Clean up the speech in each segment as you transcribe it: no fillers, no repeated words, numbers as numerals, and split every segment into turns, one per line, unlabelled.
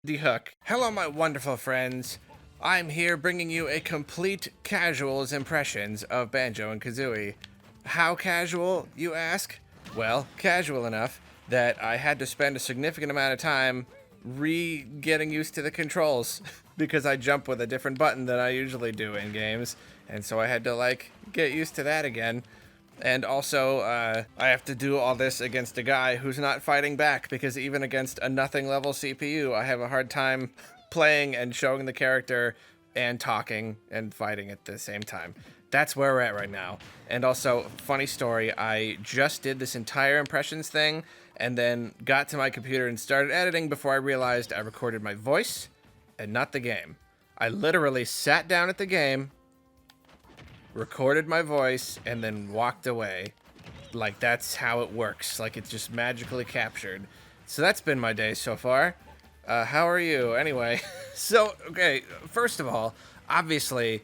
The hook. Hello, my wonderful friends. I'm here bringing you a complete casual's impressions of Banjo and Kazooie. How casual, you ask? Well, casual enough that I had to spend a significant amount of time getting used to the controls because I jump with a different button than I usually do in games, and so I had to get used to that again. And also, I have to do all this against a guy who's not fighting back, because even against a nothing level CPU, I have a hard time playing and showing the character and talking and fighting at the same time. That's where we're at right now. And also, funny story, I just did this entire impressions thing and then got to my computer and started editing before I realized I recorded my voice and not the game. I literally sat down at the game, recorded my voice, and then walked away. Like, that's how it works. Like, it's just magically captured. So that's been my day so far. How are you? Anyway, so, okay, first of all, obviously,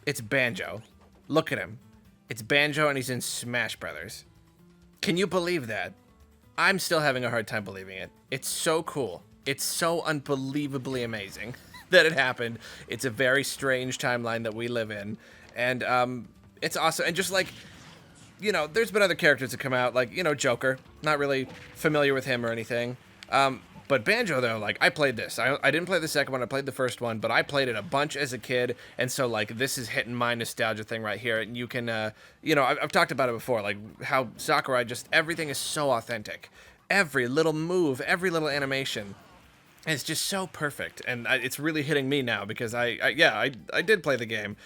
it's Banjo. Look at him. It's Banjo, and he's in Smash Brothers. Can you believe that? I'm still having a hard time believing it. It's so cool. It's so unbelievably amazing that it happened. It's a very strange timeline that we live in. And it's awesome. And just there's been other characters that come out, Joker. Not really familiar with him or anything. But Banjo, though, I played this. I didn't play the second one. I played the first one, but I played it a bunch as a kid. And so, this is hitting my nostalgia thing right here. And you can, I've talked about it before, how Sakurai everything is so authentic. Every little move, every little animation. It's just so perfect, and it's really hitting me now because I did play the game.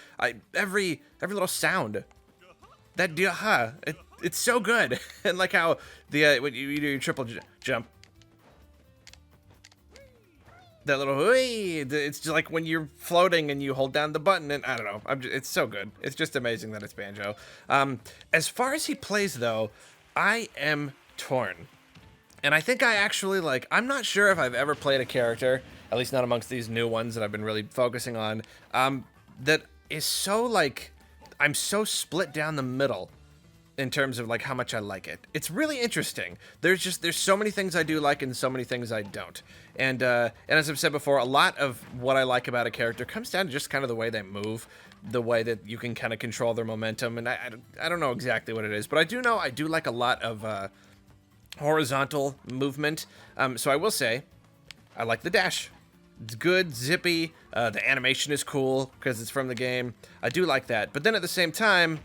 Every little sound, it's so good, and like how the when you do your triple jump, that little it's just like when you're floating and you hold down the button, and I don't know, it's so good. It's just amazing that it's Banjo. As far as he plays though, I am torn. And I think I actually, I'm not sure if I've ever played a character, at least not amongst these new ones that I've been really focusing on, that is so, I'm so split down the middle in terms of, how much I like it. It's really interesting. There's so many things I do like and so many things I don't. And as I've said before, a lot of what I like about a character comes down to just kind of the way they move, the way that you can kind of control their momentum, and I don't know exactly what it is, but I do know I do like a lot of, horizontal movement. So I will say, I like the dash. It's good, zippy. The animation is cool because it's from the game. I do like that. But then at the same time,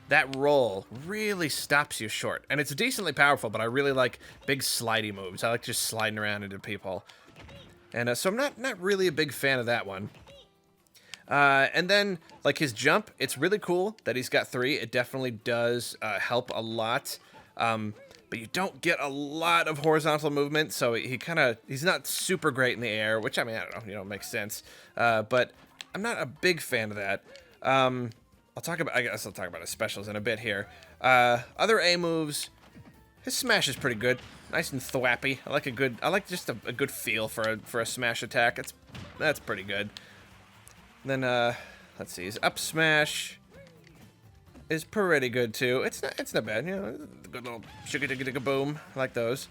that roll really stops you short. And it's decently powerful, but I really like big slidey moves. I like just sliding around into people. And so I'm not really a big fan of that one. And then, his jump, it's really cool that he's got 3. It definitely does help a lot. But you don't get a lot of horizontal movement, so he's not super great in the air, which, I don't know, makes sense. But I'm not a big fan of that. I guess I'll talk about his specials in a bit here. Other A moves, his smash is pretty good. Nice and thwappy. I like just a good feel for a smash attack. That's pretty good. Then, let's see, his up smash is pretty good too. It's not bad, the good little shugga boom. I like those.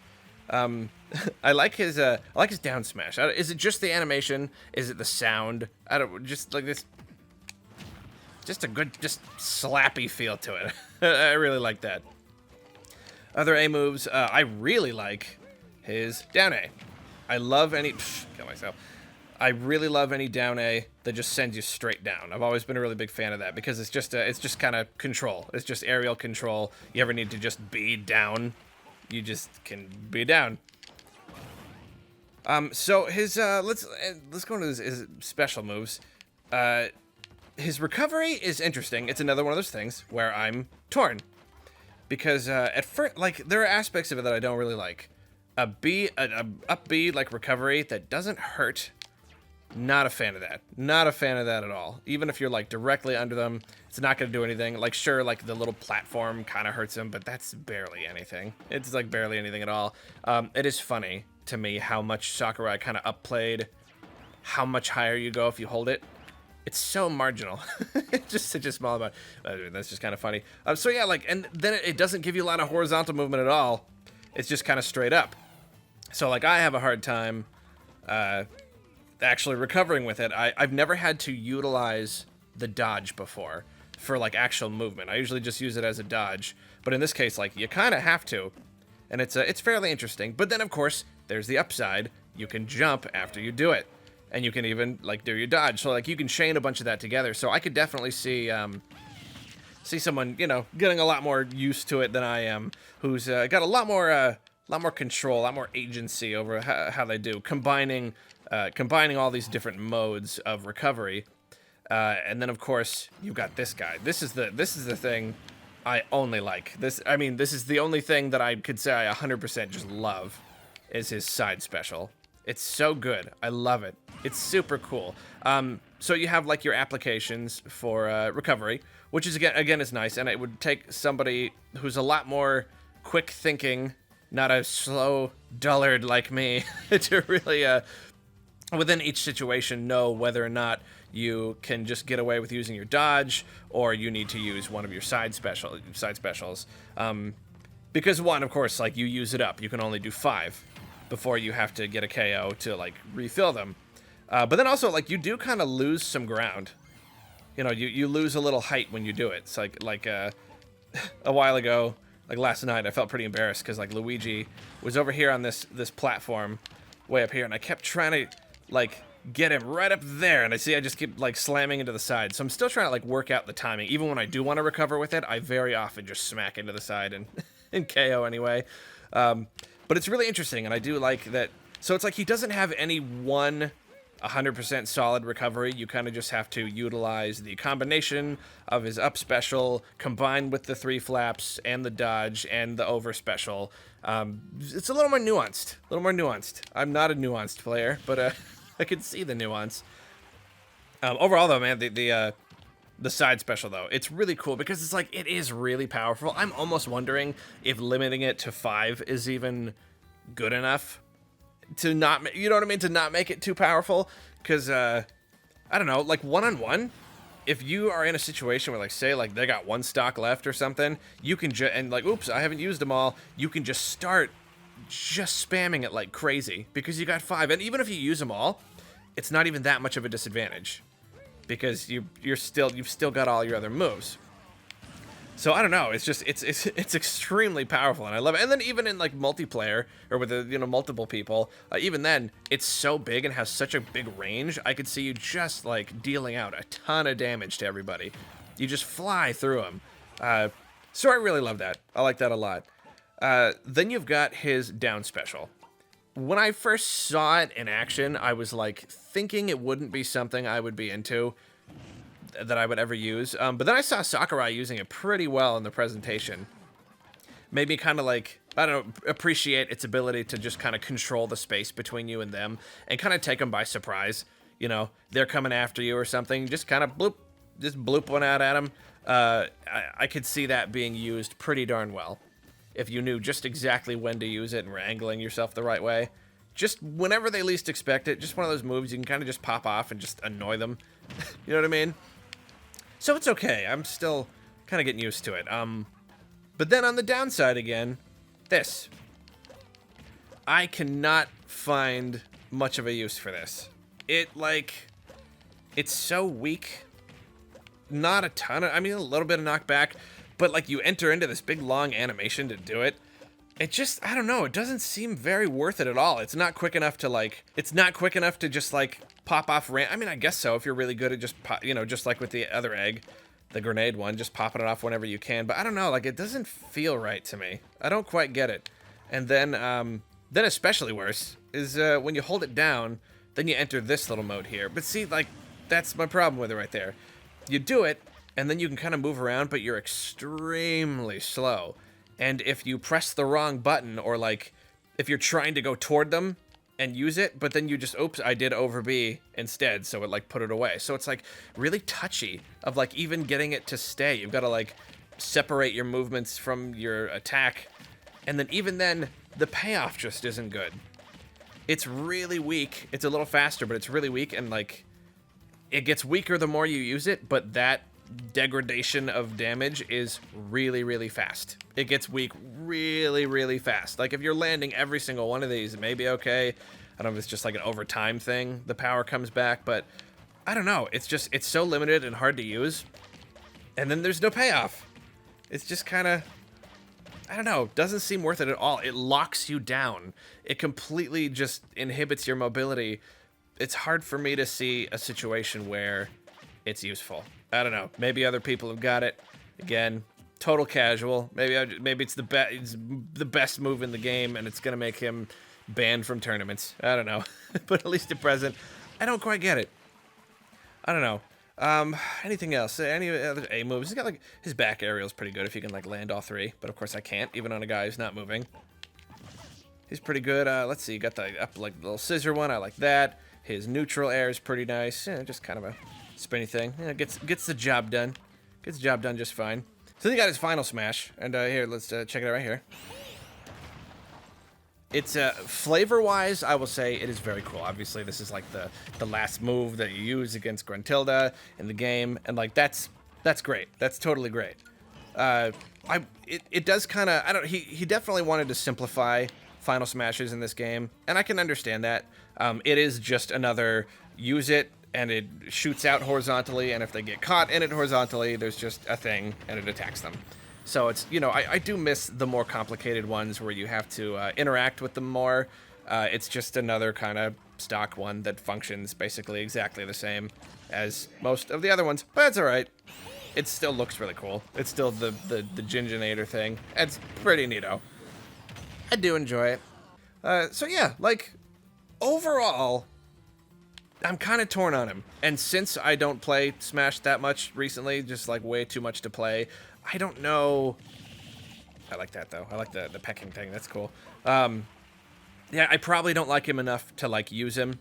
I like his down smash. Is it just the animation? Is it the sound? I don't just like this. Just a good, just slappy feel to it. I really like that. Other A moves, I really like his down A. I love any. Kill myself. I really love any down A that just sends you straight down. I've always been a really big fan of that because it's just kind of control. It's just aerial control. You ever need to just be down, you just can be down. So his let's go into his special moves. His recovery is interesting. It's another one of those things where I'm torn because at first, there are aspects of it that I don't really like. A up B recovery that doesn't hurt. Not a fan of that. Not a fan of that at all. Even if you're directly under them, it's not going to do anything. Sure, the little platform kind of hurts him, but that's barely anything. It's barely anything at all. It is funny to me how much Sakurai kind of upplayed how much higher you go if you hold it. It's so marginal. It's just such a small amount. That's just kind of funny. So yeah, and then it doesn't give you a lot of horizontal movement at all. It's just kind of straight up. So I have a hard time actually recovering with it. I've never had to utilize the dodge before for like actual movement. I usually just use it as a dodge, but in this case, like you kind of have to, and it's fairly interesting. But then of course there's the upside: you can jump after you do it, and you can even like do your dodge. So like you can chain a bunch of that together. So I could definitely see someone, you know, getting a lot more used to it than I am, who's got a lot more control, a lot more agency over how they do, combining all these different modes of recovery. And then of course you've got this guy. This is the thing I only like. This is the only thing that I could say I 100% just love, is his side special. It's so good. I love it. It's super cool. So you have like your applications for recovery, which is again is nice, and it would take somebody who's a lot more quick thinking, not a slow dullard like me, to really within each situation know whether or not you can just get away with using your dodge, or you need to use one of your side specials. Because one, of course, like you use it up, you can only do 5 before you have to get a KO to like refill them. But then also like you do kind of lose some ground. You know, you lose a little height when you do it. It's like a while ago, like last night, I felt pretty embarrassed because like Luigi was over here on this platform way up here, and I kept trying to like get him right up there, and I just keep like slamming into the side. So I'm still trying to like work out the timing. Even when I do want to recover with it, I very often just smack into the side and and KO anyway. But it's really interesting, and I do like that. So it's like he doesn't have any one 100% solid recovery. You kind of just have to utilize the combination of his up special combined with the 3 flaps and the dodge and the over special. It's a little more nuanced. I'm not a nuanced player, but I can see the nuance. Overall, though, man, the side special, though, it's really cool because it's like, it is really powerful. I'm almost wondering if limiting it to 5 is even good enough to not, you know what I mean, to not make it too powerful. Because, I don't know, like one-on-one, if you are in a situation where, like, say, like, they got 1 stock left or something, you can and like, oops, I haven't used them all, you can just start just spamming it like crazy because you got 5. And even if you use them all, it's not even that much of a disadvantage because you've still got all your other moves. So I don't know, it's just it's extremely powerful, and I love it. And then even in like multiplayer or with multiple people, even then it's so big and has such a big range. I could see you just like dealing out a ton of damage to everybody. You just fly through them. So I really love that. I like that a lot. Then you've got his down special. When I first saw it in action, I was like thinking it wouldn't be something I would be into, that I would ever use. But then I saw Sakurai using it pretty well in the presentation. Made me kind of like, I don't know, appreciate its ability to just kind of control the space between you and them and kind of take them by surprise. You know, they're coming after you or something, just kind of bloop one out at them. I could see that being used pretty darn well if you knew just exactly when to use it and were angling yourself the right way. Just whenever they least expect it, just one of those moves you can kind of just pop off and just annoy them. You know what I mean? So it's okay. I'm still kind of getting used to it. But then on the downside again, this. I cannot find much of a use for this. It's so weak. Not a ton of, I mean, a little bit of knockback, but like you enter into this big long animation to do it. It just, I don't know, it doesn't seem very worth it at all. It's not quick enough to just like pop off I mean, I guess so, if you're really good at just just like with the other egg, the grenade one, just popping it off whenever you can. But I don't know, like it doesn't feel right to me. I don't quite get it. And then especially worse is when you hold it down, then you enter this little mode here. But see, like, that's my problem with it right there. You do it, and then you can kind of move around, but you're extremely slow. And if you press the wrong button, or like if you're trying to go toward them and use it, but then you just, oops, I did over B instead, so it like put it away. So it's like really touchy of like even getting it to stay. You've got to like separate your movements from your attack, and then even then the payoff just isn't good. It's really weak. It's a little faster, but it's really weak, and like it gets weaker the more you use it, but that degradation of damage is really, really fast. It gets weak really, really fast. Like if you're landing every single one of these, it may be okay. I don't know if it's just like an over time thing. The power comes back, but I don't know. It's so limited and hard to use. And then there's no payoff. It's just kind of, I don't know, doesn't seem worth it at all. It locks you down. It completely just inhibits your mobility. It's hard for me to see a situation where it's useful. I don't know. Maybe other people have got it. Again, total casual. Maybe it's the best move in the game, and it's gonna make him banned from tournaments. I don't know. But at least at present, I don't quite get it. I don't know. Anything else? Any other A moves? He's got like his back aerial's pretty good if you can like land all three, but of course I can't, even on a guy who's not moving. He's pretty good. Let's see, you got the up like little scissor one. I like that. His neutral air is pretty nice. Yeah, just kind of a spinny thing. Yeah, gets the job done. Gets the job done just fine. So then he got his final smash, and here, let's check it out right here. It's flavor-wise, I will say it is very cool. Obviously, this is like the last move that you use against Gruntilda in the game, and like that's great. That's totally great. It does kind of, I don't. He definitely wanted to simplify final smashes in this game, and I can understand that. It is just another use it and it shoots out horizontally, and if they get caught in it horizontally, there's just a thing and it attacks them. So it's, you know, I do miss the more complicated ones where you have to interact with them more. It's just another kind of stock one that functions basically exactly the same as most of the other ones, but it's all right. It still looks really cool. It's still the Ginginator thing. It's pretty neato. I do enjoy it. So yeah, like, overall, I'm kind of torn on him. And since I don't play Smash that much recently, just like way too much to play, I don't know. I like that though. I like the pecking thing. That's cool. Yeah, I probably don't like him enough to like use him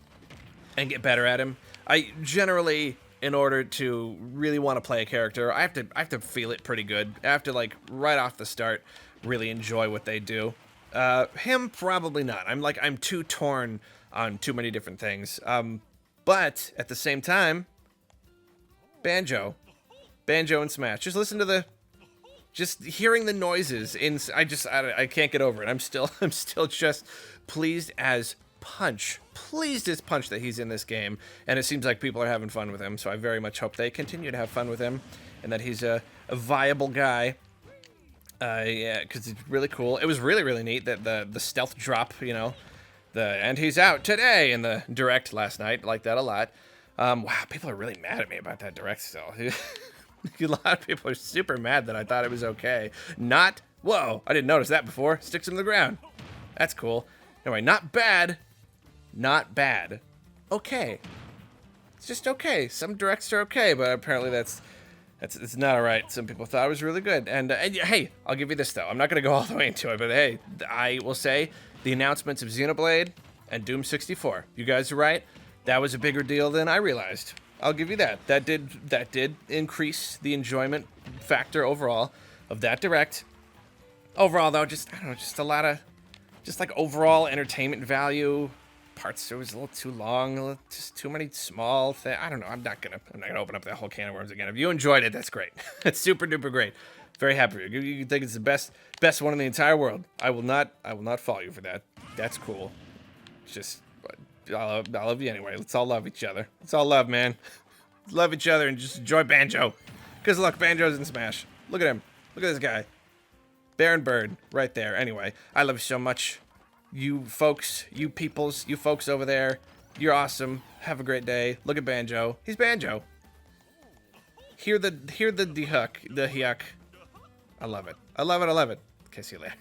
and get better at him. I generally, in order to really want to play a character, I have to feel it pretty good. I have to like right off the start really enjoy what they do. Him probably not. I'm too torn on too many different things. But at the same time, Banjo and Smash. Just listen to just hearing the noises I can't get over it. I'm still just pleased as punch that he's in this game, and it seems like people are having fun with him. So I very much hope they continue to have fun with him, and that he's a viable guy. Yeah, because it's really cool. It was really neat that the stealth drop, you know, and he's out today in the direct last night. Like that a lot. Wow, people are really mad at me about that direct still. A lot of people are super mad that I thought it was okay. Whoa, I didn't notice that before. Sticks him to the ground. That's cool. Anyway, not bad. Okay. It's just okay. Some directs are okay, but apparently it's not alright. Some people thought it was really good. And hey, I'll give you this though. I'm not gonna go all the way into it, but hey, I will say the announcements of Xenoblade and Doom 64. You guys are right. That was a bigger deal than I realized. I'll give you that. That did increase the enjoyment factor overall of that direct. Overall though, just I don't know, just a lot of just like overall entertainment value. Parts it was a little too long, just too many small things. I don't know. I'm not gonna open up that whole can of worms again. If you enjoyed it, that's great. It's super duper great. Very happy for you. You think it's the best one in the entire world. I will not fault you for that. That's cool. It's just I love you anyway. Let's all love each other. Let's all love, man. Love each other and just enjoy Banjo. Because look, Banjo's in Smash. Look at him. Look at this guy. Baron Bird right there. Anyway, I love you so much. You folks, you folks over there, you're awesome. Have a great day. Look at Banjo. He's Banjo. Hear the yuck. I love it. I love it. Okay, see you later.